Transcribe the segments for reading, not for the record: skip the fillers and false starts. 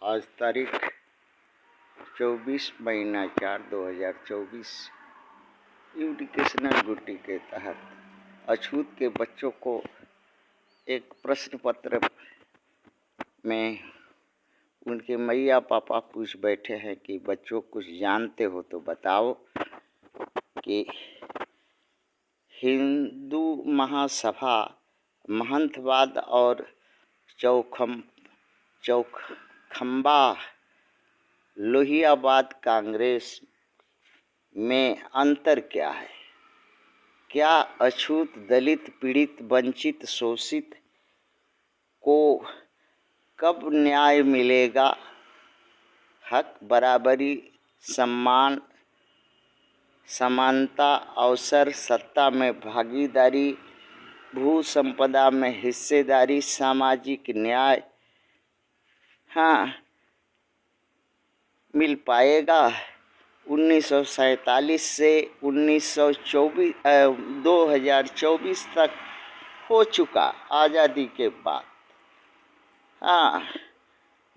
आज तारीख 24/4/2024 educational duty के तहत अछूत के बच्चों को एक प्रश्न पत्र में उनके मैया पापा पूछ बैठे हैं कि बच्चों कुछ जानते हो तो बताओ कि हिंदू महासभा महंतवाद और चौखंबा लोहियावाद कांग्रेस में अंतर क्या है? क्या अछूत, दलित, पीड़ित, वंचित, शोषित को कब न्याय मिलेगा? हक, बराबरी, सम्मान, समानता, अवसर, सत्ता में भागीदारी, भू संपदा में हिस्सेदारी, सामाजिक न्याय मिल पाएगा? 1947 से 2024 तक हो चुका आज़ादी के बाद।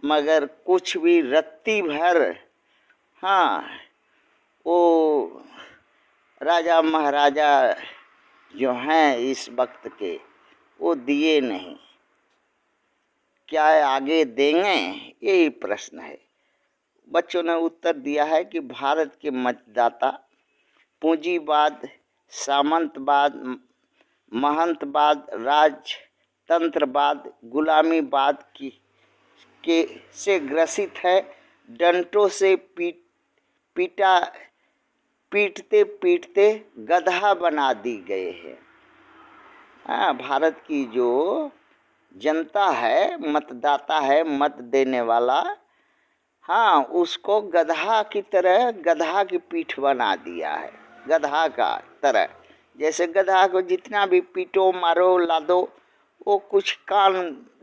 मगर कुछ भी रत्ती भर वो राजा महाराजा जो हैं इस वक्त के, वो दिए नहीं। क्या आगे देंगे? यही प्रश्न है। बच्चों ने उत्तर दिया है कि भारत के मतदाता पूंजीवाद, सामंतवाद, महंतवाद, राजतंत्रवाद, गुलामीवाद से ग्रसित है। डंटों से पीटते पीटते गधा बना दी गए हैं। भारत की जो जनता है, मतदाता है, मत देने वाला, उसको गधा की तरह, गधा की पीठ बना दिया है। गधा का तरह, जैसे गधा को जितना भी पीटो, मारो, लादो, वो कुछ कान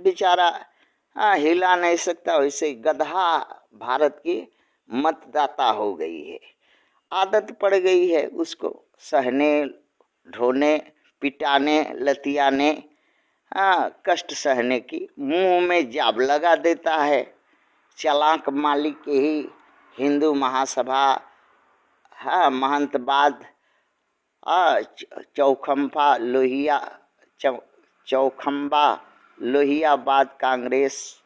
बेचारा हिला नहीं सकता। वैसे गधा भारत की मतदाता हो गई है। आदत पड़ गई है उसको सहने, ढोने, पिटाने, लतियाने, कष्ट सहने की। मुंह में जाब लगा देता है। चालाक मालिक ही हिंदू महासभा, महंतवाद, चौखंबा लोहियावाद कांग्रेस,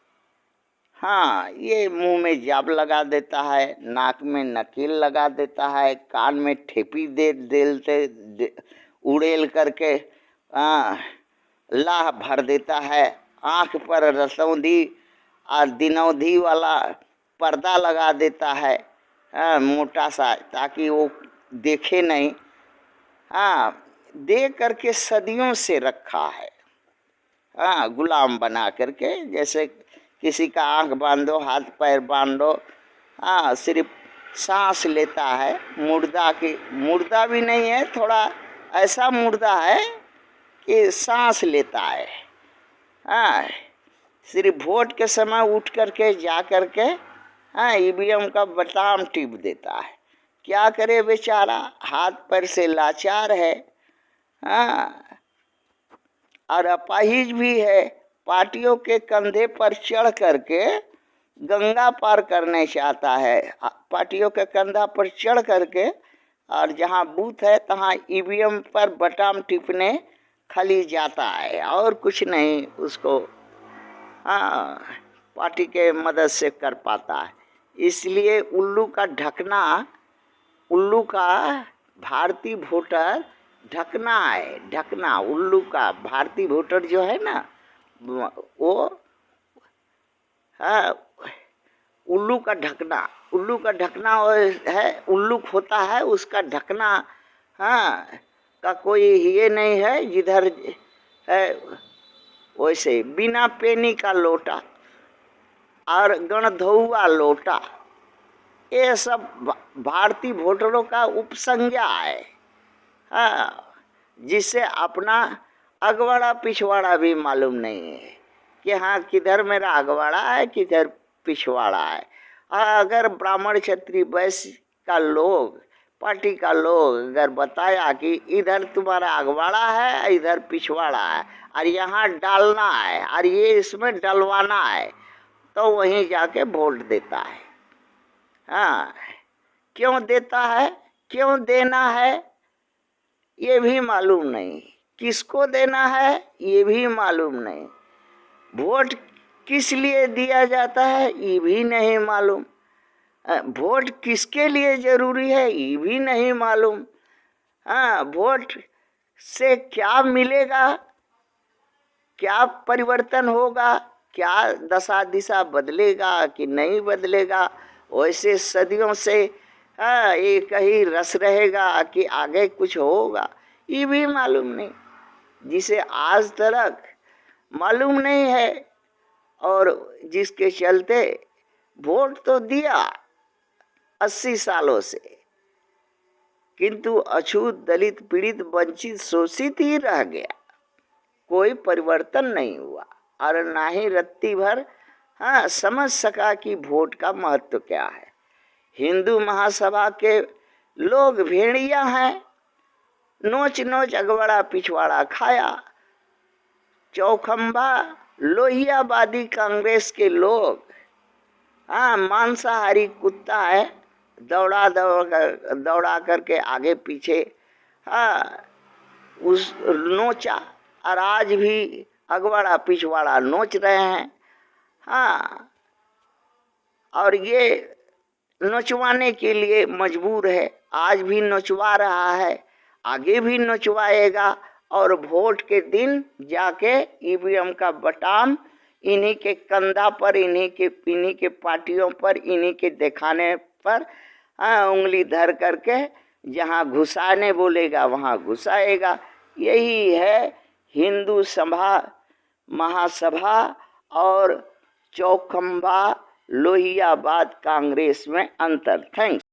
ये मुंह में जाब लगा देता है, नाक में नकेल लगा देता है, कान में ठेपी दे उड़ेल करके लाह भर देता है, आँख पर रसौंधी और दिनौधी वाला पर्दा लगा देता है, मोटा सा, ताकि वो देखे नहीं। दे करके सदियों से रखा है, गुलाम बना करके। जैसे किसी का आँख बांधो, हाथ पैर बांधो, सिर्फ सांस लेता है। मुर्दा भी नहीं है, थोड़ा ऐसा मुर्दा है कि सांस लेता है। सिर्फ वोट के समय उठ करके जा करके ईवीएम का बटन टिप देता है। क्या करे बेचारा, हाथ पैर से लाचार है, और अपाहिज भी है। पार्टियों के कंधे पर चढ़ करके गंगा पार करने चाहता है। पार्टियों के कंधा पर चढ़ करके, और जहाँ बूथ है तहाँ ईवीएम पर बटन टिपने खाली जाता है, और कुछ नहीं उसको पार्टी के मदद से कर पाता है। इसलिए उल्लू का भारतीय वोटर ढकना है। ढकना उल्लू का भारतीय वोटर जो है ना, वो उल्लू का ढकना है। उल्लू होता है, उसका ढकना का कोई ये नहीं है। जिधर है वैसे बिना पेनी का लोटा और गणधौआ लोटा, ये सब भारतीय वोटरों का उपसंज्ञा है, जिससे अपना अगवाड़ा पिछवाड़ा भी मालूम नहीं है कि किधर मेरा अगवाड़ा है, किधर पिछवाड़ा है। अगर ब्राह्मण, क्षत्रिय, वैश्य का लोग, पार्टी का लोग अगर बताया कि इधर तुम्हारा अगवाड़ा है, इधर पिछवाड़ा है, और यहाँ डालना है, और ये इसमें डलवाना है, तो वहीं जाके वोट देता है। हाँ, क्यों देता है, क्यों देना है ये भी मालूम नहीं, किसको देना है ये भी मालूम नहीं, वोट किस लिए दिया जाता है ये भी नहीं मालूम, वोट किसके लिए जरूरी है ये भी नहीं मालूम। हाँ, वोट से क्या मिलेगा, क्या परिवर्तन होगा, क्या दशा दिशा बदलेगा कि नहीं बदलेगा, वैसे सदियों से एक ही रस रहेगा कि आगे कुछ होगा ये भी मालूम नहीं, जिसे आज तक मालूम नहीं है और जिसके चलते वोट तो दिया 80 सालों से, किंतु अछूत, दलित, पीड़ित, वंचित, शोषित ही रह गया, कोई परिवर्तन नहीं हुआ और ना ही रत्ती भर समझ सका कि वोट का महत्व क्या है। हिंदू महासभा के लोग भेड़िया हैं, नोच नोच अगवाड़ा पिछवाड़ा खाया। चौखंबा लोहियावादी कांग्रेस के लोग मांसाहारी कुत्ता है, दौड़ा करके आगे पीछे उस नोचा और आज भी अगवाड़ा पिछवाड़ा नोच रहे हैं। और ये नोचवाने के लिए मजबूर है, आज भी नोचवा रहा है, आगे भी नोचवाएगा और वोट के दिन जाके ईवीएम का बटाम इन्हीं के कंधा पर, इन्हीं के पार्टियों पर, इन्हीं के दिखाने पर उंगली धर करके जहाँ घुसाने बोलेगा वहाँ घुसाएगा। यही है हिंदू सभा महासभा और चौखंबा लोहियावाद कांग्रेस में अंतर। थैंक्स।